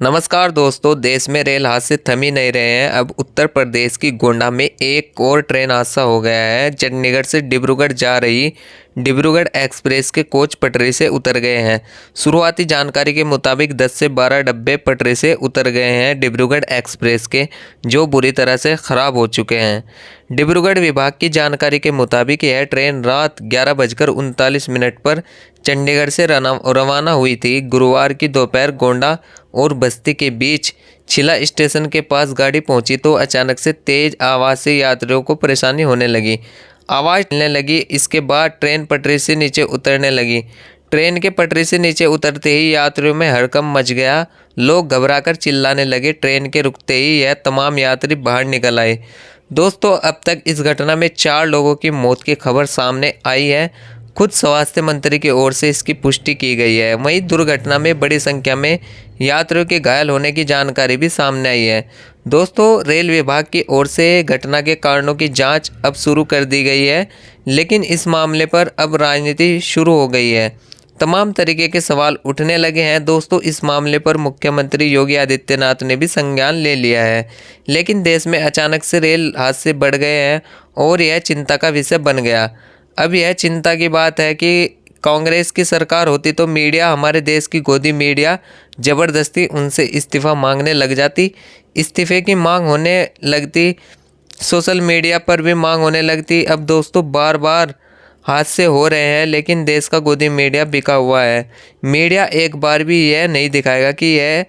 नमस्कार दोस्तों। देश में रेल हादसे थम ही नहीं रहे हैं। अब उत्तर प्रदेश की गोंडा में एक और ट्रेन हादसा हो गया है। चंडीगढ़ से डिब्रूगढ़ जा रही डिब्रूगढ़ एक्सप्रेस के कोच पटरी से उतर गए हैं। शुरुआती जानकारी के मुताबिक 10 से 12 डब्बे पटरी से उतर गए हैं डिब्रूगढ़ एक्सप्रेस के, जो बुरी तरह से ख़राब हो चुके हैं। डिब्रूगढ़ विभाग की जानकारी के मुताबिक यह ट्रेन रात 11:39 पर चंडीगढ़ से रवाना हुई थी। गुरुवार की दोपहर गोंडा और बस्ती के बीच छिला स्टेशन के पास गाड़ी पहुंची तो अचानक से तेज आवाज़ से यात्रियों को परेशानी होने लगी। आवाज़ चलने लगी। इसके बाद ट्रेन पटरी से नीचे उतरने लगी। ट्रेन के पटरी से नीचे उतरते ही यात्रियों में हड़कंप मच गया। लोग घबराकर चिल्लाने लगे। ट्रेन के रुकते ही यह तमाम यात्री बाहर निकल आए। दोस्तों, अब तक इस घटना में 4 लोगों की मौत की खबर सामने आई है। खुद स्वास्थ्य मंत्री की ओर से इसकी पुष्टि की गई है। वहीं दुर्घटना में बड़ी संख्या में यात्रियों के घायल होने की जानकारी भी सामने आई है। दोस्तों, रेल विभाग की ओर से घटना के कारणों की जांच अब शुरू कर दी गई है, लेकिन इस मामले पर अब राजनीति शुरू हो गई है। तमाम तरीके के सवाल उठने लगे हैं। दोस्तों, इस मामले पर मुख्यमंत्री योगी आदित्यनाथ ने भी संज्ञान ले लिया है, लेकिन देश में अचानक से रेल हादसे बढ़ गए हैं और यह चिंता का विषय बन गया। अब यह चिंता की बात है कि कांग्रेस की सरकार होती तो मीडिया, हमारे देश की गोदी मीडिया, ज़बरदस्ती उनसे इस्तीफ़ा मांगने लग जाती। इस्तीफ़े की मांग होने लगती, सोशल मीडिया पर भी मांग होने लगती। अब दोस्तों, बार बार हादसे हो रहे हैं, लेकिन देश का गोदी मीडिया बिका हुआ है। मीडिया एक बार भी यह नहीं दिखाएगा कि यह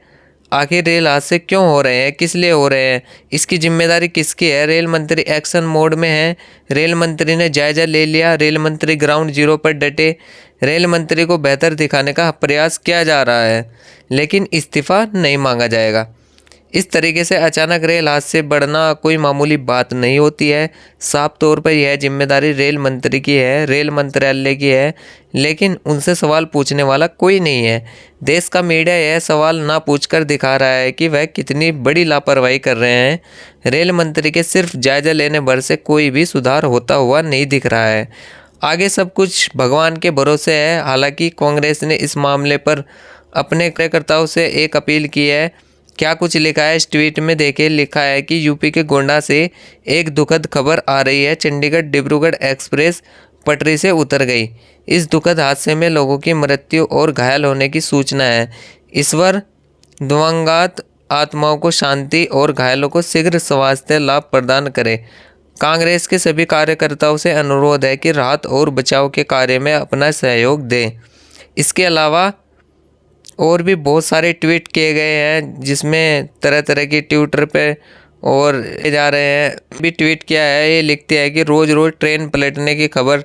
आखिर रेल हादसे क्यों हो रहे हैं, किस लिए हो रहे हैं, इसकी जिम्मेदारी किसकी है। रेल मंत्री एक्शन मोड में है। रेल मंत्री ने जायजा ले लिया। रेल मंत्री ग्राउंड जीरो पर डटे। रेल मंत्री को बेहतर दिखाने का प्रयास किया जा रहा है, लेकिन इस्तीफ़ा नहीं मांगा जाएगा। इस तरीके से अचानक रेल हादसे बढ़ना कोई मामूली बात नहीं होती है। साफ तौर पर यह जिम्मेदारी रेल मंत्री की है, रेल मंत्रालय की है, लेकिन उनसे सवाल पूछने वाला कोई नहीं है। देश का मीडिया यह सवाल ना पूछकर दिखा रहा है कि वह कितनी बड़ी लापरवाही कर रहे हैं। रेल मंत्री के सिर्फ जायजा लेने भर से कोई भी सुधार होता हुआ नहीं दिख रहा है। आगे सब कुछ भगवान के भरोसे है। हालांकि कांग्रेस ने इस मामले पर अपने कार्यकर्ताओं से एक अपील की है। क्या कुछ लिखा है इस ट्वीट में देखिए। लिखा है कि यूपी के गोंडा से एक दुखद खबर आ रही है। चंडीगढ़ डिब्रूगढ़ एक्सप्रेस पटरी से उतर गई। इस दुखद हादसे में लोगों की मृत्यु और घायल होने की सूचना है। ईश्वर दिवंगत आत्माओं को शांति और घायलों को शीघ्र स्वास्थ्य लाभ प्रदान करे। कांग्रेस के सभी कार्यकर्ताओं से अनुरोध है कि राहत और बचाव के कार्य में अपना सहयोग दें। इसके अलावा और भी बहुत सारे ट्वीट किए गए हैं, जिसमें तरह तरह की ट्विटर पे और जा रहे हैं भी ट्वीट किया है। ये लिखते हैं कि रोज़ रोज़ ट्रेन पलटने की खबर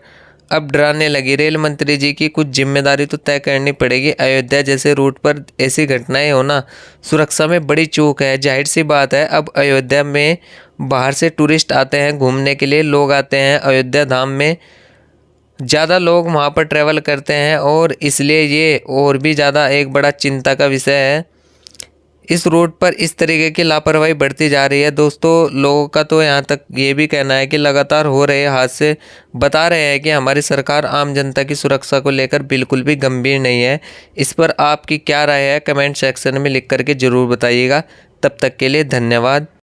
अब डराने लगी। रेल मंत्री जी की कुछ जिम्मेदारी तो तय करनी पड़ेगी। अयोध्या जैसे रूट पर ऐसी घटनाएं होना सुरक्षा में बड़ी चूक है। जाहिर सी बात है, अब अयोध्या में बाहर से टूरिस्ट आते हैं, घूमने के लिए लोग आते हैं। अयोध्या धाम में ज़्यादा लोग वहाँ पर ट्रैवल करते हैं और इसलिए ये और भी ज़्यादा एक बड़ा चिंता का विषय है। इस रूट पर इस तरीके की लापरवाही बढ़ती जा रही है। दोस्तों, लोगों का तो यहाँ तक ये भी कहना है कि लगातार हो रहे हादसे बता रहे हैं कि हमारी सरकार आम जनता की सुरक्षा को लेकर बिल्कुल भी गंभीर नहीं है। इस पर आपकी क्या राय है, कमेंट सेक्शन में लिख करके ज़रूर बताइएगा। तब तक के लिए धन्यवाद।